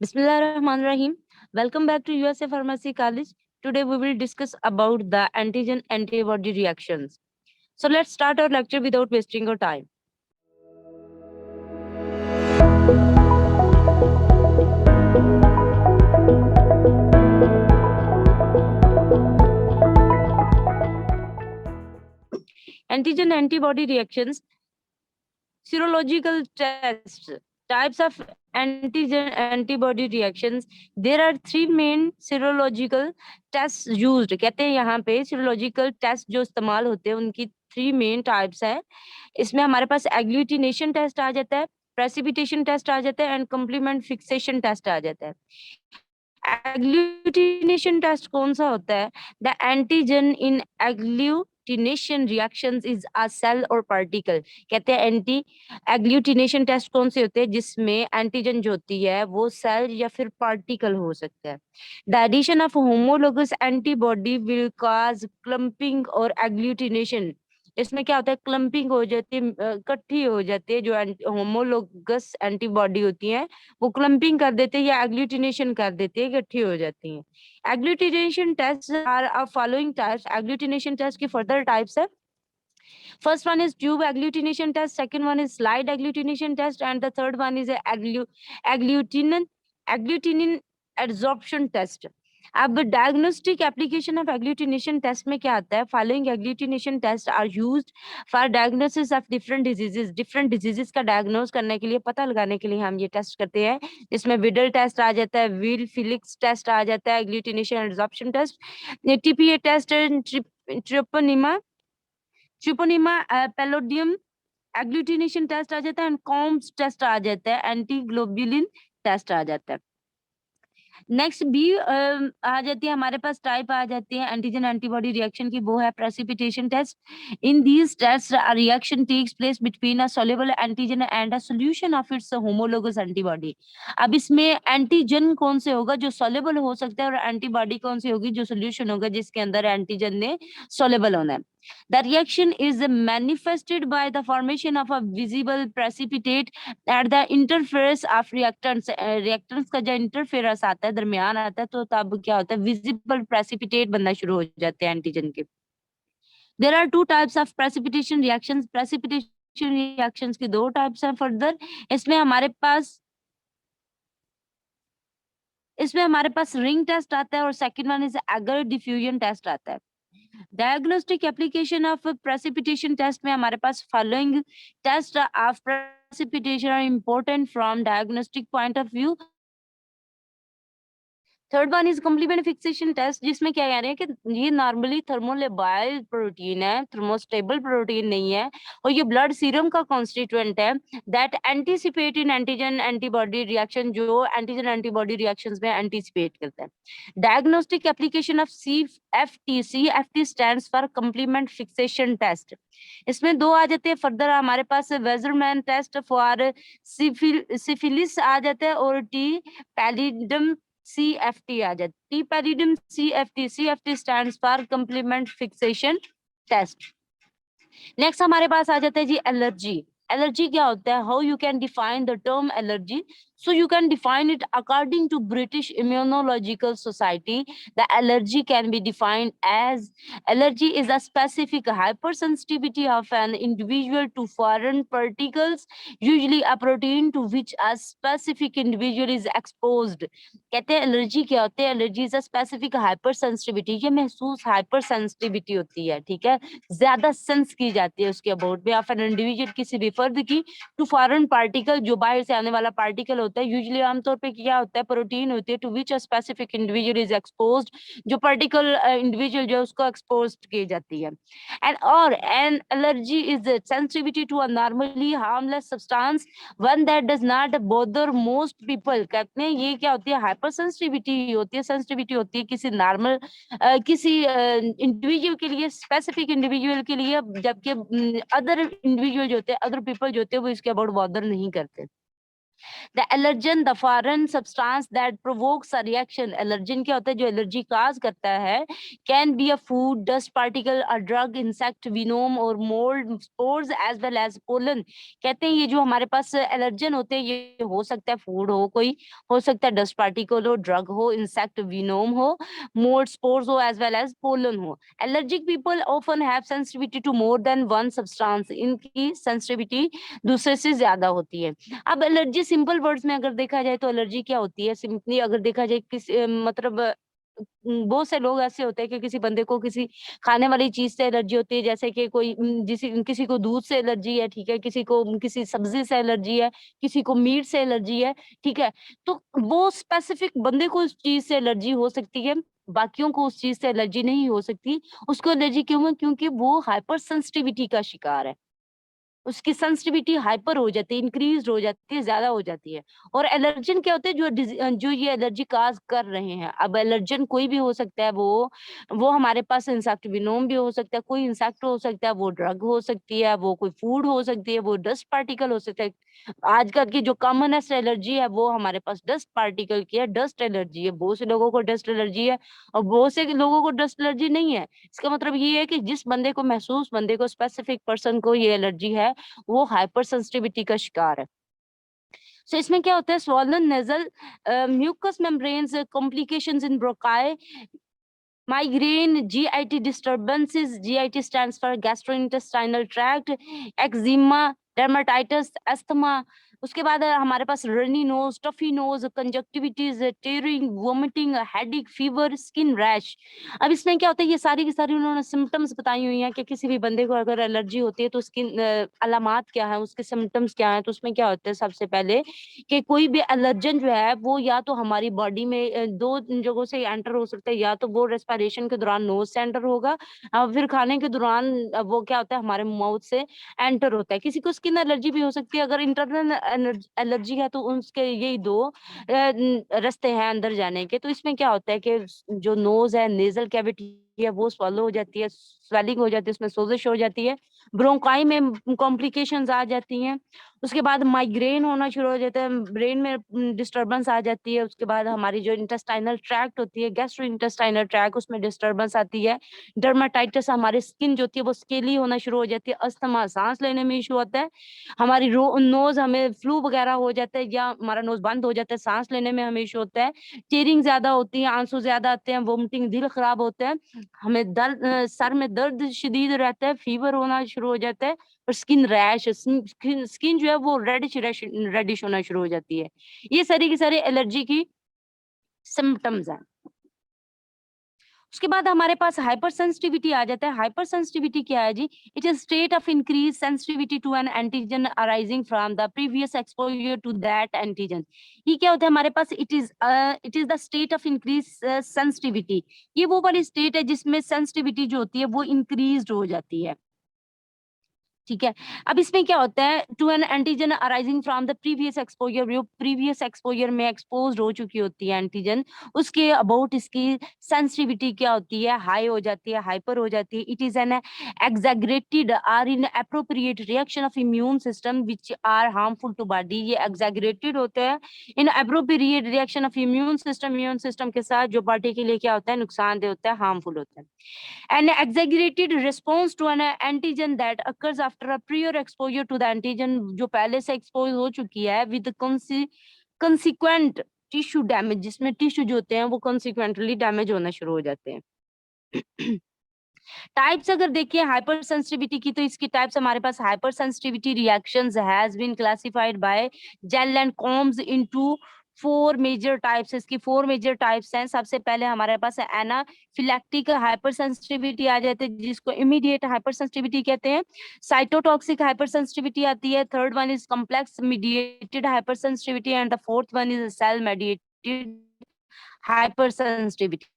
Bismillahirrahmanirrahim. Welcome back to USA Pharmacy College. Today we will discuss about the antigen antibody reactions. So let's start our lecture without wasting our time. Antigen antibody reactions, serological tests, types of antigen antibody reactions. There are three main serological tests used. कहते हैं यहाँ पे serological test जो इस्तेमाल होते हैं उनकी three main types है. इसमें हमारे पास एग्लूटिनेशन टेस्ट आ जाता है, प्रेसिपिटेशन टेस्ट आ जाता है एंड कॉम्प्लीमेंट फिक्सेशन टेस्ट आ जाता है. एग्लूटिनेशन टेस्ट कौन सा होता है? The antigen in agglutination reactions is a cell और पार्टिकल. कहते हैं एंटी एग्लूटिनेशन टेस्ट कौन से होते हैं जिसमें एंटीजन जो होती है वो सेल या फिर पार्टिकल हो सकता है. The addition of homologous antibody will cause clumping और एग्लूटिनेशन. इसमें क्या होता है? क्लम्पिंग हो जाती है, इकट्ठी हो जाती है. जो होमोलोगस एंटीबॉडी होती है वो क्लम्पिंग कर देते हैं या एग्लूटिनेशन कर देते हैं, इकट्ठी हो जाती हैं. Agglutination test are following types. Agglutination test की फर्दर टाइप्स है. First one is tube agglutination test, second one is slide agglutination test, and the third one is a agglutinin adsorption test. अब diagnostic application of agglutination test में क्या आता है? Following agglutination test are used for diagnosis of different diseases. Different diseases का diagnose करने के लिए, पता लगाने के लिए हम ये टेस्ट करते हैं. इसमें विडल टेस्ट आ जाता है, विल फिलिक्स टेस्ट आ जाता है, agglutination adsorption test, TPA test, treponema pallidum agglutination test आ जाता है एंड कॉम्स टेस्ट आ जाता है, एंटीग्लोबुलिन टेस्ट आ जाता है. नेक्स्ट बी आ जाती है हमारे पास, टाइप आ जाती है एंटीजन एंटीबॉडी रिएक्शन की, वो है precipitation test. In these test a reaction takes place between a soluble antigen and a solution of its homologous antibody. अब इसमें एंटीजन कौन से होगा? जो सॉल्युबल हो सकता है, और एंटीबॉडी कौन सी होगी? जो सोल्यूशन होगा जिसके अंदर एंटीजन ने सॉल्युबल होना है. The reaction is manifested by the formation of a visible precipitate at the interface of reactants. reactants का जो interference आता है, दरमियान आता है, तो तब क्या होता है? visible precipitate बनना शुरू हो जाते हैं एंटीजन के. There are two types of precipitation reactions. Precipitation reactions की दो types हैं further. इसमें हमारे पास रिंग टेस्ट आता है और second one is agar diffusion test आता है. Diagnostic application of precipitation test में हमारे पास following test of precipitation are important from diagnostic point of view. Third one is complement fixation test, जिसमें क्या कह रहे हैं कि ये नॉर्मली थर्मोलेबाइल प्रोटीन है, थर्मोस्टेबल प्रोटीन नहीं है, और ये ब्लड सीरम का कॉन्स्टिट्यूएंट है that anticipate in antigen antibody reaction, जो एंटीजन एंटीबॉडी रिएक्शंस में एंटीसिपेट करता है. Diagnostic application of CFT stands for complement fixation test. इसमें दो आ जाते हैं फर्दर हमारे पास, वेजरमैन टेस्ट फॉर सिफिलिस आ जाता है, और टी पैलिडम CFT आ जाती. T pallidum CFT stands for complement fixation test. Next हमारे पास आ जाता है जी एलर्जी. एलर्जी क्या होता है? How you can define the term allergy? So you can define it according to British Immunological Society. The allergy can be defined as allergy is a specific hypersensitivity of an individual to foreign particles, usually a protein to which a specific individual is exposed. कहते हैं allergy क्या होते हैं? Allergy is a specific hyper sensitivity. ये महसूस hyper sensitivity होती है, ठीक है, ज्यादा सेंस की जाती है उसके अबाउट में, ऑफ एन इंडिविजुअल, किसी भी फर्द की, टू फॉरेन पार्टिकल, जो बाहर से आने वाला पार्टिकल होता है. यूजुअली आमतौर पे क्या होता है? प्रोटीन होती है, to which a specific individual is exposed, जो पर्टिकुलर इंडिविजुअल जो है उसको एक्सपोज की जाती है. एंड और an allergy is sensitivity to a normally harmless substance, one that does not bother most people. कहते हैं ये क्या होती है? हाइपर सेंसिटिविटी होती है, सेंसिटिविटी होती है किसी नॉर्मल किसी इंडिविजुअल के लिए, स्पेसिफिक इंडिविजुअल के लिए, जबकि अदर इंडिविजुअल जो होते हैं, अदर पीपल जो होते हैं, वो इसके अबाउट बॉदर नहीं करते. The allergen the foreign substance that provokes a reaction, allergen क्या होता है जो एलर्जी काज करता है, can be a food, dust particle, a drug, insect, venom और mould, spores as well as pollen. कहते हैं ये जो हमारे पास एलर्जन होते हैं ये हो सकता है फूड हो कोई, हो सकता है डस्ट पार्टिकल हो, ड्रग हो, इंसेक्ट, विनोम हो, मोल्ड, स्पोर्स हो, एज वेल एज पोलन हो। Allergic people often have sensitivity to more than one substance, इनकी सेंसिटिविटी दूसरे से ज्यादा होती है। अब एलर्जी सिंपल वर्ड्स में अगर देखा जाए तो एलर्जी क्या होती है, सिंपली अगर देखा जाए मतलब बहुत से लोग ऐसे होते हैं कि किसी बंदे को किसी खाने वाली चीज से एलर्जी होती है, जैसे कि कोई किसी को दूध से एलर्जी है, ठीक है, किसी को किसी सब्जी से एलर्जी है, किसी को मीट से एलर्जी है, ठीक है। तो वो स्पेसिफिक बंदे को उस चीज से एलर्जी हो सकती है, बाकियों को उस चीज से एलर्जी नहीं हो सकती। उसको एलर्जी क्यों है? क्योंकि वो हाइपर सेंसिटिविटी का शिकार है, उसकी सेंसिटिविटी हाइपर हो जाती है, इंक्रीज़ हो जाती है, ज़्यादा हो जाती है। और एलर्जन क्या होते हैं जो ये एलर्जी काज़ कर रहे हैं। अब एलर्जन कोई भी हो सकता है, वो हमारे पास इंसेक्ट विनोम भी हो सकता है, कोई इंसेक्ट हो सकता है, वो ड्रग हो सकती है, वो कोई फूड हो सकती है, वो डस्ट पार्टिकल हो सकता है। आजकल की जो कॉमनेस्ट एलर्जी है वो हमारे पास डस्ट पार्टिकल की है, डस्ट एलर्जी है। बहुत से लोगों को डस्ट एलर्जी है और बहुत से लोगों को डस्ट एलर्जी नहीं है। इसका मतलब ये है कि जिस बंदे को स्पेसिफिक पर्सन को ये एलर्जी है, वो हाइपर सेंसिटिविटी का शिकार है। सो इसमें क्या होता है, swollen nasal mucous membranes complications in bronchi, migraine, GIT disturbances, GIT stands for gastrointestinal tract, eczema, dermatitis, asthma. उसके बाद हमारे पास runny nose, stuffy nose, conjunctivitis, tearing, vomiting, headache, fever, skin rash. अब इसमें क्या होता है, ये सारी की सारी उन्होंने सिम्टम्स बताई हुई हैं कि किसी भी बंदे को अगर एलर्जी होती है तो उसकी अलामात क्या है, उसके सिम्टम्स क्या है। तो उसमें क्या होता है, सबसे पहले कि कोई भी एलर्जन जो है वो या तो हमारी बॉडी में दो जगहों से एंटर हो सकता है, या तो वो रेस्पिरेशन के दौरान नोज से एंटर होगा, फिर खाने के दौरान वो क्या होता है हमारे माउथ से एंटर होता है। किसी को स्किन एलर्जी भी हो सकती है, अगर इंटरनल एलर्जी है तो उसके यही दो रास्ते हैं अंदर जाने के। तो इसमें क्या होता है कि जो नोज है, नेजल कैविटी है, वो स्वॉलो हो जाती है, स्वेलिंग हो जाती है, उसमें सोजिश हो जाती है, ब्रोंकाई में कॉम्प्लिकेशंस आ जाती हैं। उसके बाद माइग्रेन होना शुरू हो जाता है, ब्रेन में डिस्टर्बेंस आ जाती है। उसके बाद हमारी जो इंटेस्टाइनल ट्रैक्ट होती है, गैस्ट्रो इंटेस्टाइनल ट्रैक्ट, उसमें डिस्टर्बेंस आती है। डर्माटाइटिस, हमारी स्किन जो होती है वो स्केली होना शुरू हो जाती है। अस्थमा, सांस लेने में इशू होता है। हमारी नोज, हमें फ्लू वगैरह हो जाता है या हमारा नोज बंद हो जाता है, सांस लेने में हमें इशू होता है। टीयरिंग ज्यादा होती है, आंसू ज्यादा आते हैं, वोमिटिंग, दिल खराब होता है, हमें सर में दर्द शदीद रहता है, फीवर होना शुरू हो जाता है, और स्किन रैश, स्किन जो है वो रेडिश होना शुरू हो जाती है। ये सारी की सारी एलर्जी की सिम्पटम्स हैं। उसके बाद हमारे पास हाइपर सेंसिटिविटी आ जाता है। हाइपर सेंसिटिविटी क्या है जी? It is state of increase sensitivity to an antigen arising from the previous exposure to that antigen. ये क्या होता है हमारे पास? It is the state of increase sensitivity. ये वो वाली स्टेट है जिसमें सेंसिटिविटी जो होती है वो इंक्रीज हो जाती है, ठीक है। अब इसमें क्या होता है, to an antigen arising from the previous exposure, जो प्रीवियस एक्सपोजर में एक्सपोज हो चुकी होती है एंटीजन, उसके अबाउट इसकी सेंसिटिविटी क्या होती है, हाई हो जाती है, हाइपर हो जाती है। It is an exaggerated or inappropriate reaction of immune system which are harmful to body. ये एग्जैगरेटेड होते हैं inappropriate reaction of immune system के साथ, जो बॉडी के लिए क्या होता है, नुकसानदेह होता है, हार्मफुल होता है। An exaggerated response to an antigen that occurs after a prior exposure to the antigen, जो पहले से expose हो चुकी है, with consequent tissue damage, जिसमें टिश्यू जो होते हैं वो consequently डैमेज होना शुरू हो जाते हैं। टाइप्स अगर देखिए हाइपर सेंसिटिविटी की, तो इसकी टाइप्स हमारे पास hypersensitivity reactions has been classified by Gell and Coombs into four major types. इसकी फोर मेजर टाइप्स हैं। सबसे पहले हमारे पास एनाफिलैक्टिक हाइपर सेंसिटिविटी आ जाती है, जिसको इमीडिएट हाइपर सेंसिटिविटी कहते हैं। साइटोटॉक्सिक हाइपर सेंसिटिविटी आती है। Third one is complex mediated hypersensitivity and the fourth one is cell mediated hyper sensitivity.